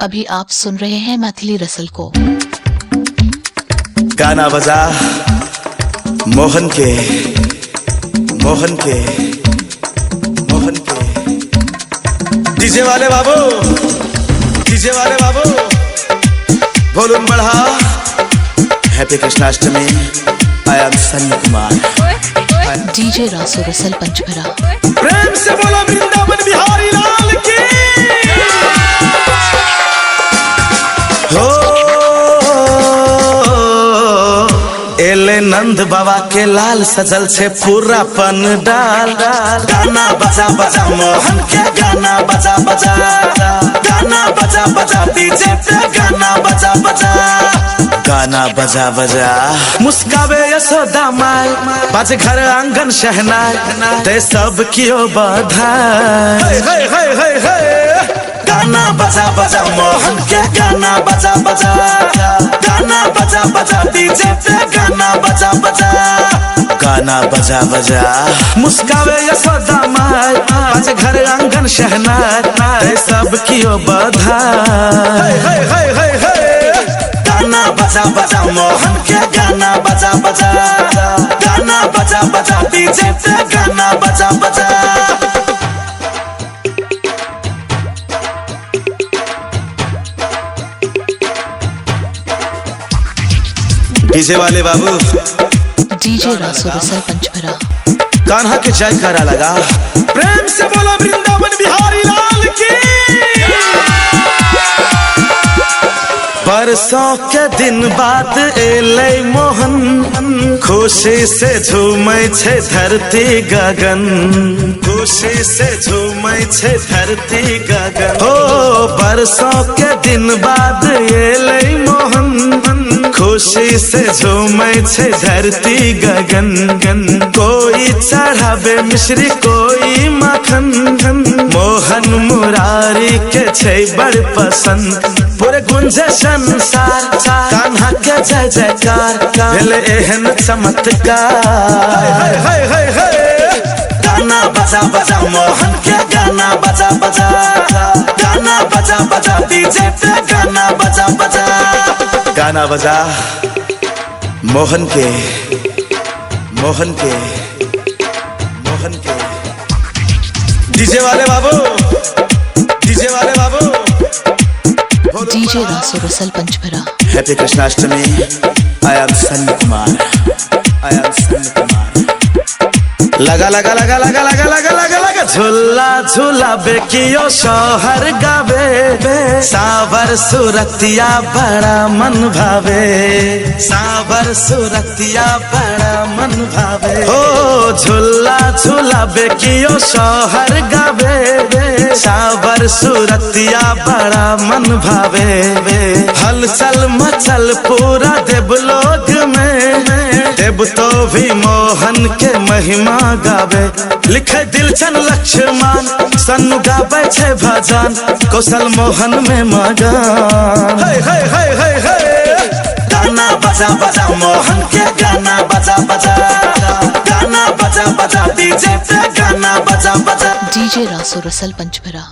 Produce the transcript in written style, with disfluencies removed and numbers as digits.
अभी आप सुन रहे हैं मैथिली रसल को। गाना बजा मोहन के मोहन के मोहन के। डीजे वाले बाबू, डीजे वाले बाबू वॉल्यूम बढ़ा। Happy Krishnashtami. I am Sunny Kumar. DJ रासो रसल पंचभरा। प्रेम से बोलो वृंदावन बिहारी लाल की। हो एले नंद बाबा के लाल सजल से पूरा पन डाल। गाना बजा बजा मोहन के, गाना बजा बजा, गाना बजा बजा डीजे पे, गाना बजा बजा, गाना बजा बजा। मुस्कावे यशोदा माय, बाजे घर आंगन शहनाय, ते सब कियो बधाई। गाना बजा बजा मोहन के, गाना बजा बजा, गाना बजा बजा डीजे पे, गाना बजा बजा, गाना बजा बजा। मुस्कावे यशोदा माय, बाजे घर आंगन शहनाय, ते सब कियो बधाई। गाना बजा बजा मोहन के, गाना बजा बजा, गाना बजा बजा डीजे पे, गाना बजा बजा। डीजे वाले बाबू, डीजे रासो रसल पंचभरा। कान्हा के जयकारा लगा। प्रेम से बोलो वृंदावन बिहारी लाल की। बरसों के दिन बाद एले मोहन, खुशी से झूमै छे धरती गगन, खुशी से झूमै छे धरती गगन। हो बरसों के दिन बाद एले मोहन, खुशी से झूमै छे धरती गगन गन। कोई चढ़ावे मिश्री, कोई माखन, मोहन मुरारी के छे बड़ पसंद। पूरे गुंजे संसार, कान्हा के जय जयकार, भेल एहन चमत्कार। गाना बजा बजा मोहन के, गाना बजा बजा, गाना बजा बजा डीजे पे, गाना बजा बजा, गाना बजा मोहन के, मोहन के, मोहन के। डीजे वाले बाबू, डीजे वाले बाबू। डीजे रासो रसल पंचभरा। Happy Krishnashtami. I am Sunny Kumar. I am Sunny Kumar. लगा लगा लगा लगा लगा लगा लगा लगा झूला झूला बेकियो शोहर गावे, सावर सुरतिया बड़ा मन भावे, सावर सुरतिया बड़ा मन भावे। हो झूला झूला बेकियो शोहर गावे, सावर सुरतिया बड़ा मन भावे। हलचल मचल पूरा देवलोक में, देव तो भी मोहन के महिमा गावे। लिखे दिलचन लक्ष्मण, सन्नु गावे छे भजन, कौशल मोहन में मगन। गाना बजा बजा मोहन के, गाना बजा बजा, गाना बजा बजा डीजे पे, गाना बजा बजा। डीजे रासो रसल पंचभरा।